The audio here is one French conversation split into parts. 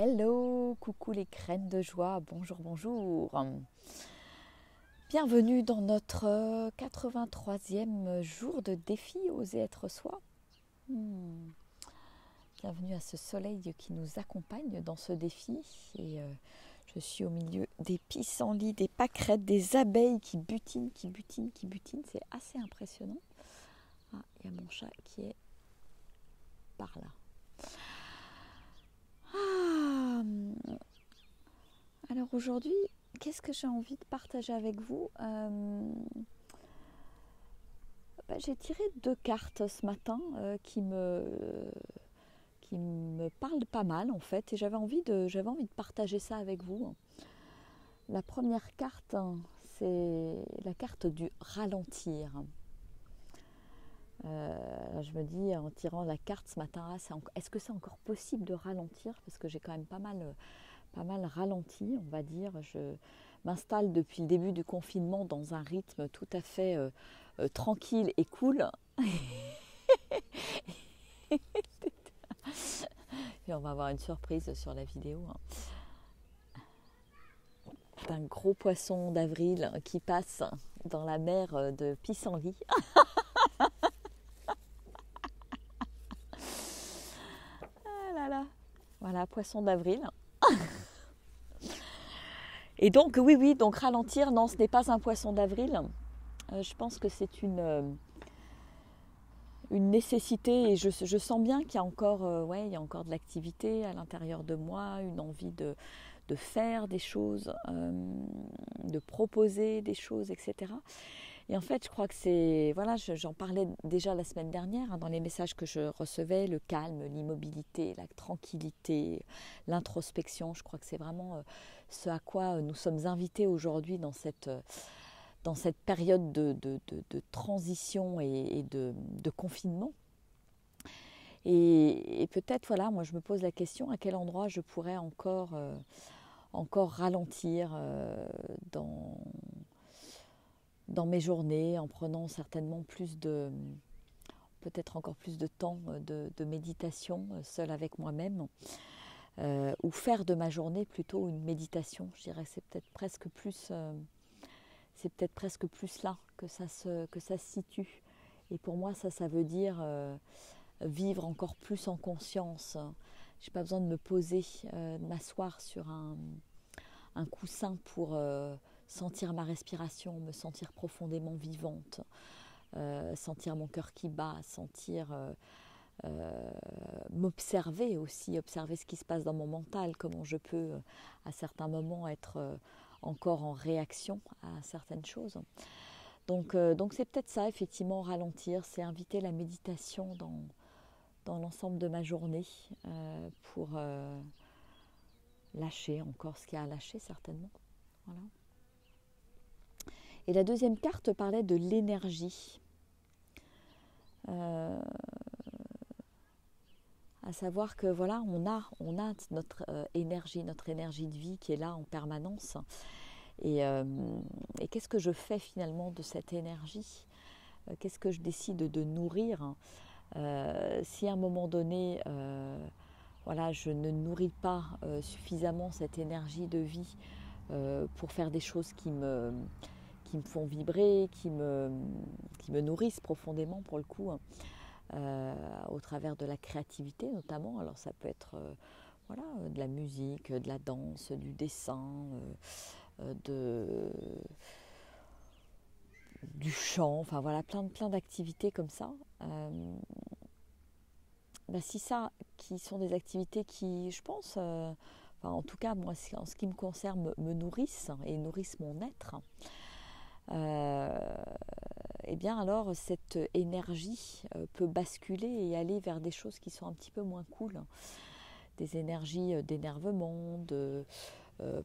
Hello, coucou les graines de joie, bonjour, bonjour. Bienvenue dans notre 83e jour de défi Oser être soi. Bienvenue à ce soleil qui nous accompagne dans ce défi. Et je suis au milieu des pissenlits, des pâquerettes, des abeilles qui butinent. C'est assez impressionnant. Ah, il y a mon chat qui est par là. Alors aujourd'hui, qu'est-ce que j'ai envie de partager avec vous? J'ai tiré 2 cartes ce matin qui me parlent pas mal en fait, et j'avais envie de partager ça avec vous. La première carte, c'est la carte du ralentir. Je me dis en tirant la carte ce matin, est-ce que c'est encore possible de ralentir? Parce que j'ai quand même pas mal ralenti, on va dire. Je m'installe depuis le début du confinement dans un rythme tout à fait tranquille et cool. Et on va avoir une surprise sur la vidéo. Un gros poisson d'avril qui passe dans la mer de pissenlit. Voilà, poisson d'avril. Et donc, oui, donc ralentir, non, ce n'est pas un poisson d'avril. Je pense que c'est une nécessité, et je sens bien qu'il y a encore, il y a encore de l'activité à l'intérieur de moi, une envie de faire des choses, de proposer des choses, etc. Et en fait, je crois que c'est, j'en parlais déjà la semaine dernière dans les messages que je recevais, le calme, l'immobilité, la tranquillité, l'introspection. Je crois que c'est vraiment ce à quoi nous sommes invités aujourd'hui dans cette période de transition et de confinement. Et peut-être, moi je me pose la question, à quel endroit je pourrais encore ralentir dans mes journées, en prenant certainement peut-être encore plus de temps de méditation seule avec moi-même, ou faire de ma journée plutôt une méditation. Je dirais que c'est peut-être presque plus là que ça se situe. Et pour moi, ça veut dire vivre encore plus en conscience. Je n'ai pas besoin de me poser, de m'asseoir sur un coussin pour sentir ma respiration, me sentir profondément vivante, sentir mon cœur qui bat, m'observer aussi, observer ce qui se passe dans mon mental, comment je peux à certains moments être encore en réaction à certaines choses. Donc c'est peut-être ça, effectivement, ralentir, c'est inviter la méditation dans l'ensemble de ma journée pour lâcher encore ce qu'il y a à lâcher, certainement. Voilà. Et la deuxième carte parlait de l'énergie. À savoir que on a notre énergie de vie qui est là en permanence. Et qu'est-ce que je fais finalement de cette énergie? Qu'est-ce que je décide de nourrir? Si à un moment donné, je ne nourris pas suffisamment cette énergie de vie pour faire des choses qui me font vibrer, qui me nourrissent profondément pour le coup, au travers de la créativité notamment. Alors ça peut être de la musique, de la danse, du dessin, du chant, plein d'activités comme ça. Si ça, qui sont des activités qui, je pense, en tout cas moi en ce qui me concerne, me nourrissent et nourrissent mon être, et bien alors cette énergie peut basculer et aller vers des choses qui sont un petit peu moins cool, des énergies d'énervement,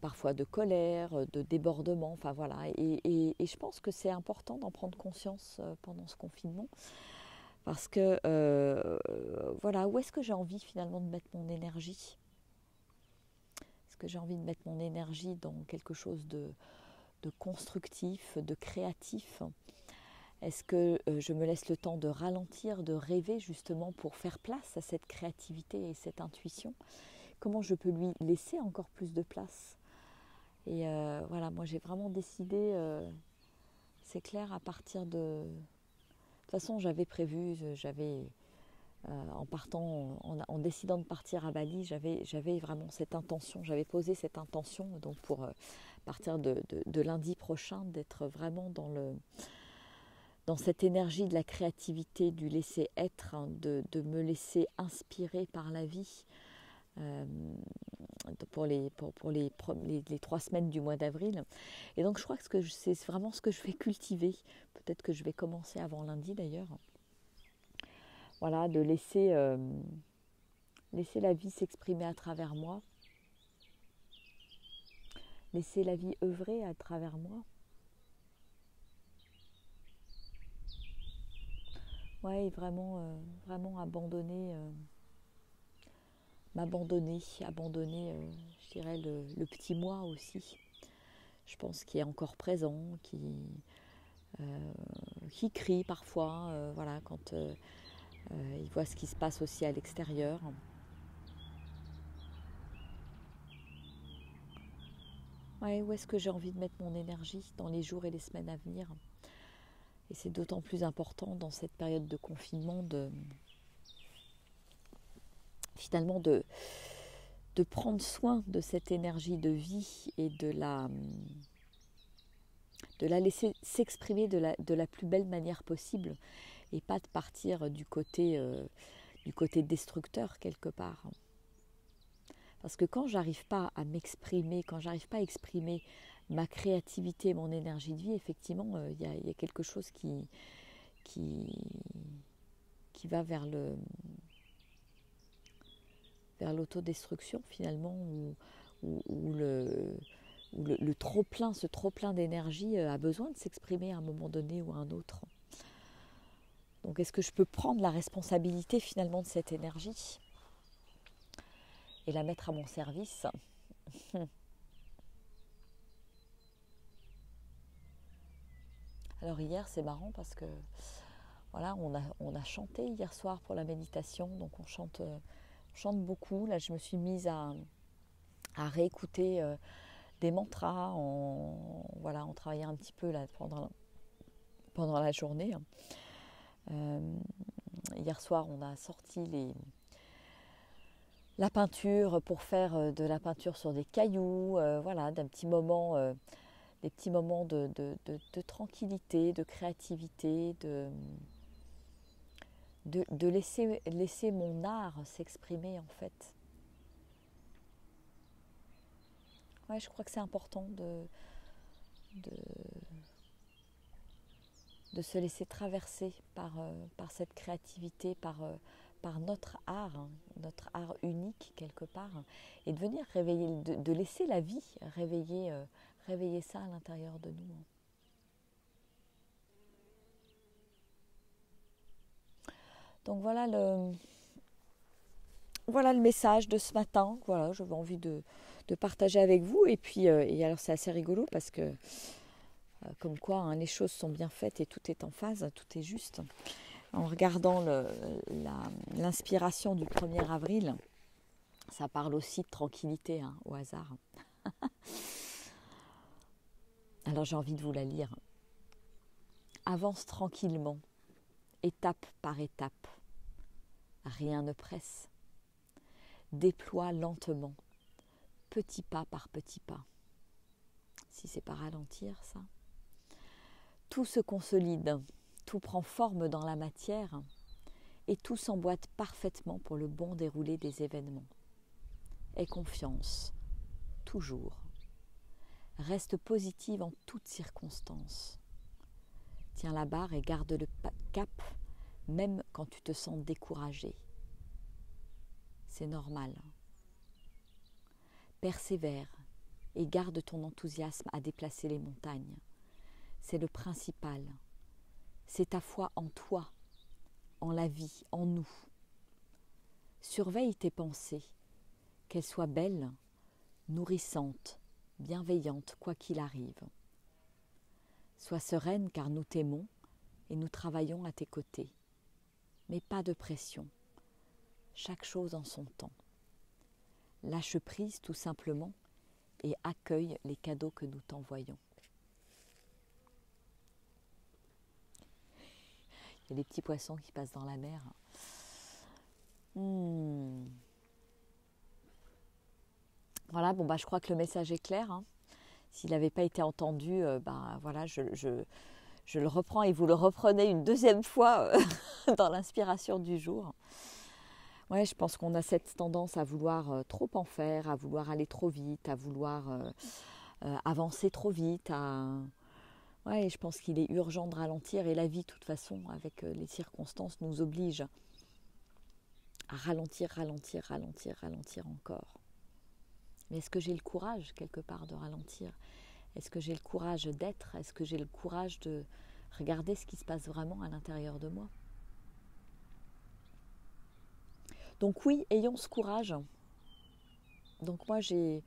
parfois de colère, de débordement, et je pense que c'est important d'en prendre conscience pendant ce confinement, parce que où est-ce que j'ai envie finalement de mettre mon énergie? Est-ce que j'ai envie de mettre mon énergie dans quelque chose de constructif, de créatif? Est-ce que je me laisse le temps de ralentir, de rêver justement pour faire place à cette créativité et cette intuition? comment je peux lui laisser encore plus de place. Et voilà, moi j'ai vraiment décidé, c'est clair, à partir de... De toute façon, j'avais prévu, en partant, en décidant de partir à Bali, j'avais vraiment cette intention, j'avais posé cette intention, donc pour partir de lundi prochain, d'être vraiment dans cette énergie de la créativité, du laisser être, hein, de me laisser inspirer par la vie pour les 3 semaines du mois d'avril. Et donc je crois que c'est vraiment ce que je vais cultiver. Peut-être que je vais commencer avant lundi d'ailleurs. Voilà, de laisser la vie s'exprimer à travers moi, laisser la vie œuvrer à travers moi. Ouais, et vraiment abandonner, abandonner, je dirais, le petit moi aussi. Je pense qu'il est encore présent, qui crie parfois, voilà, quand il voit ce qui se passe aussi à l'extérieur. Ouais, où est-ce que j'ai envie de mettre mon énergie dans les jours et les semaines à venir? Et c'est d'autant plus important dans cette période de confinement finalement de prendre soin de cette énergie de vie et de la laisser s'exprimer de la plus belle manière possible et pas de partir du côté destructeur quelque part. Parce que quand j'arrive pas à m'exprimer, quand j'arrive pas à exprimer ma créativité, mon énergie de vie, effectivement, y a quelque chose qui va vers l'autodestruction finalement, où le trop-plein, ce trop-plein d'énergie a besoin de s'exprimer à un moment donné ou à un autre. Donc est-ce que je peux prendre la responsabilité finalement de cette énergie et la mettre à mon service? Alors hier c'est marrant parce que voilà, on a chanté hier soir pour la méditation, donc on chante beaucoup. Là je me suis mise à réécouter des mantras en travaillant un petit peu là pendant la journée. Hier soir on a sorti la peinture pour faire de la peinture sur des cailloux, voilà, des petits moments de tranquillité, de créativité, de laisser mon art s'exprimer en fait. Ouais, je crois que c'est important de se laisser traverser par cette créativité, par notre art unique quelque part, et de venir réveiller, de laisser la vie réveiller ça à l'intérieur de nous. Donc voilà le message de ce matin. Voilà, j'avais envie de partager avec vous. Et puis, et alors c'est assez rigolo parce que comme quoi hein, les choses sont bien faites et tout est en phase, tout est juste. En regardant l'inspiration du 1er avril, ça parle aussi de tranquillité, hein, au hasard. Alors j'ai envie de vous la lire. Avance tranquillement, étape par étape. Rien ne presse. Déploie lentement, petit pas par petit pas. Si c'est pas ralentir, ça. Tout se consolide, tout prend forme dans la matière et tout s'emboîte parfaitement pour le bon déroulé des événements. Aie confiance, toujours. Reste positive en toutes circonstances. Tiens la barre et garde le cap, même quand tu te sens découragé. C'est normal. Persévère et garde ton enthousiasme à déplacer les montagnes. C'est le principal. C'est ta foi en toi, en la vie, en nous. Surveille tes pensées, qu'elles soient belles, nourrissantes, bienveillantes, quoi qu'il arrive. Sois sereine car nous t'aimons et nous travaillons à tes côtés. Mais pas de pression. Chaque chose en son temps. lâche prise tout simplement et accueille les cadeaux que nous t'envoyons. Il y a des petits poissons qui passent dans la mer. Voilà, bon bah je crois que le message est clair. Hein. S'il n'avait pas été entendu, voilà, je le reprends et vous le reprenez une deuxième fois dans l'inspiration du jour. Ouais, je pense qu'on a cette tendance à vouloir trop en faire, à vouloir aller trop vite, à vouloir avancer trop vite. Ouais, je pense qu'il est urgent de ralentir et la vie, de toute façon, avec les circonstances, nous oblige à ralentir, ralentir, ralentir, ralentir encore. Mais est-ce que j'ai le courage, quelque part, de ralentir ? Est-ce que j'ai le courage d'être ? Est-ce que j'ai le courage de regarder ce qui se passe vraiment à l'intérieur de moi ? Donc oui, ayons ce courage. Donc moi, je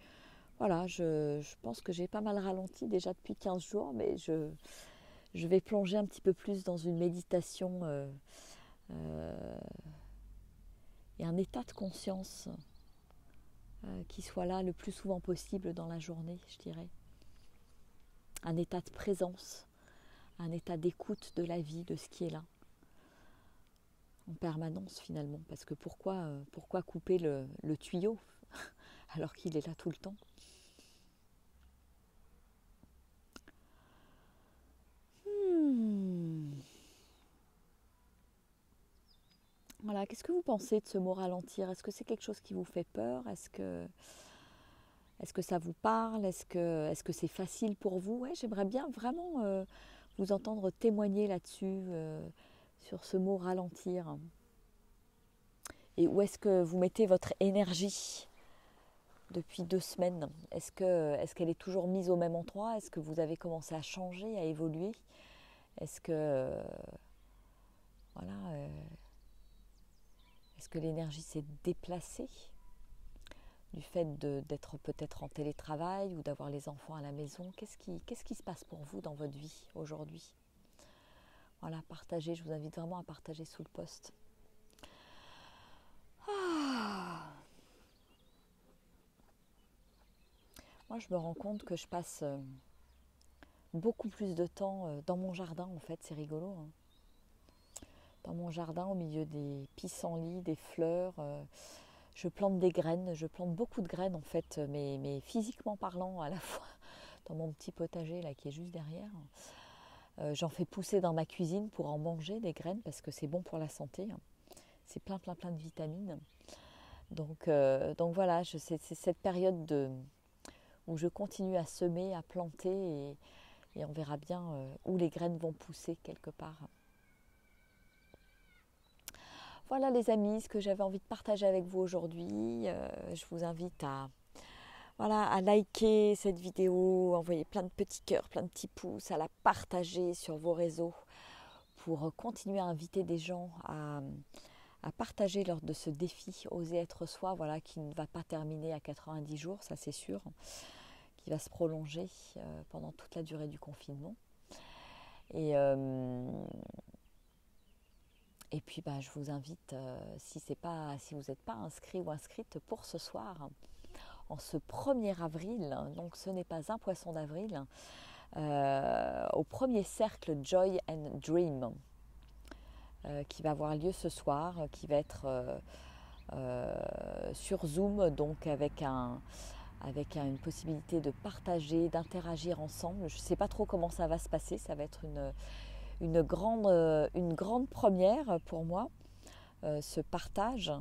pense que j'ai pas mal ralenti déjà depuis 15 jours, mais je vais plonger un petit peu plus dans une méditation et un état de conscience qui soit là le plus souvent possible dans la journée, je dirais. Un état de présence, un état d'écoute de la vie, de ce qui est là, en permanence finalement. Parce que pourquoi couper le tuyau alors qu'il est là tout le temps ? Voilà, qu'est-ce que vous pensez de ce mot ralentir ? Est-ce que c'est quelque chose qui vous fait peur ? Est-ce que ça vous parle ? Est-ce que c'est facile pour vous ? Ouais, j'aimerais bien vraiment vous entendre témoigner là-dessus, sur ce mot ralentir. Et où est-ce que vous mettez votre énergie depuis 2 semaines ? Est-ce qu'elle est toujours mise au même endroit ? Est-ce que vous avez commencé à changer, à évoluer ? Est-ce que est-ce que l'énergie s'est déplacée du fait d'être peut-être en télétravail ou d'avoir les enfants à la maison ? Qu'est-ce qui se passe pour vous dans votre vie aujourd'hui ? Voilà, partagez, je vous invite vraiment à partager sous le post. Moi, je me rends compte que je passe beaucoup plus de temps dans mon jardin, en fait, c'est rigolo. Hein. Dans mon jardin, au milieu des pissenlits, des fleurs, je plante des graines, je plante beaucoup de graines, en fait, mais physiquement parlant, à la fois dans mon petit potager là qui est juste derrière. J'en fais pousser dans ma cuisine pour en manger des graines parce que c'est bon pour la santé. C'est plein de vitamines. Donc voilà, c'est cette période où je continue à semer, à planter et on verra bien où les graines vont pousser quelque part. Voilà les amis, ce que j'avais envie de partager avec vous aujourd'hui. Je vous invite à liker cette vidéo, envoyer plein de petits cœurs, plein de petits pouces, à la partager sur vos réseaux pour continuer à inviter des gens à partager lors de ce défi Oser être soi, voilà, qui ne va pas terminer à 90 jours, ça c'est sûr, qui va se prolonger pendant toute la durée du confinement. Et puis je vous invite, si vous n'êtes pas inscrit ou inscrite pour ce soir, en ce 1er avril, donc ce n'est pas un poisson d'avril, au premier cercle Joy and Dream, qui va avoir lieu ce soir, qui va être sur Zoom, donc avec une possibilité de partager, d'interagir ensemble. Je ne sais pas trop comment ça va se passer, ça va être une grande première pour moi, ce partage.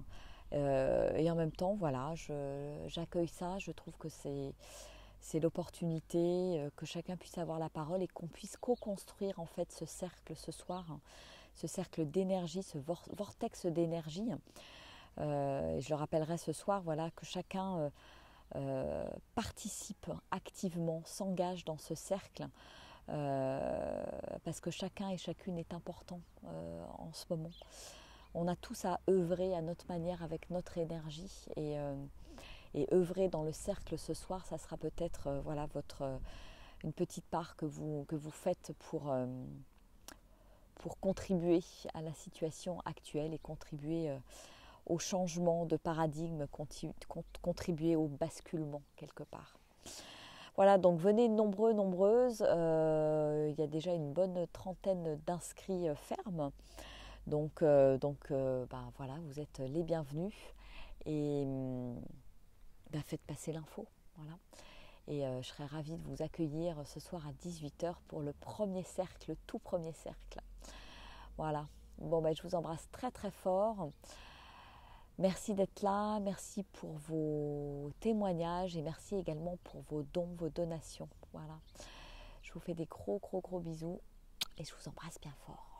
Et en même temps, voilà, j'accueille ça, je trouve que c'est l'opportunité que chacun puisse avoir la parole et qu'on puisse co-construire en fait ce cercle ce soir, ce cercle d'énergie, ce vortex d'énergie. Et je le rappellerai ce soir, voilà, que chacun participe activement, s'engage dans ce cercle, parce que chacun et chacune est important en ce moment. On a tous à œuvrer à notre manière avec notre énergie et œuvrer dans le cercle ce soir, ça sera peut-être une petite part que vous faites pour contribuer à la situation actuelle et contribuer au changement de paradigme, contribuer au basculement quelque part. Voilà, donc venez nombreux, nombreuses. Il y a déjà une bonne trentaine d'inscrits fermes. Donc voilà, vous êtes les bienvenus. Et faites passer l'info. Voilà. Et je serais ravie de vous accueillir ce soir à 18h pour le premier cercle, le tout premier cercle. Voilà. Bon, je vous embrasse très très fort. Merci d'être là, merci pour vos témoignages et merci également pour vos dons, vos donations. Voilà. Je vous fais des gros bisous et je vous embrasse bien fort.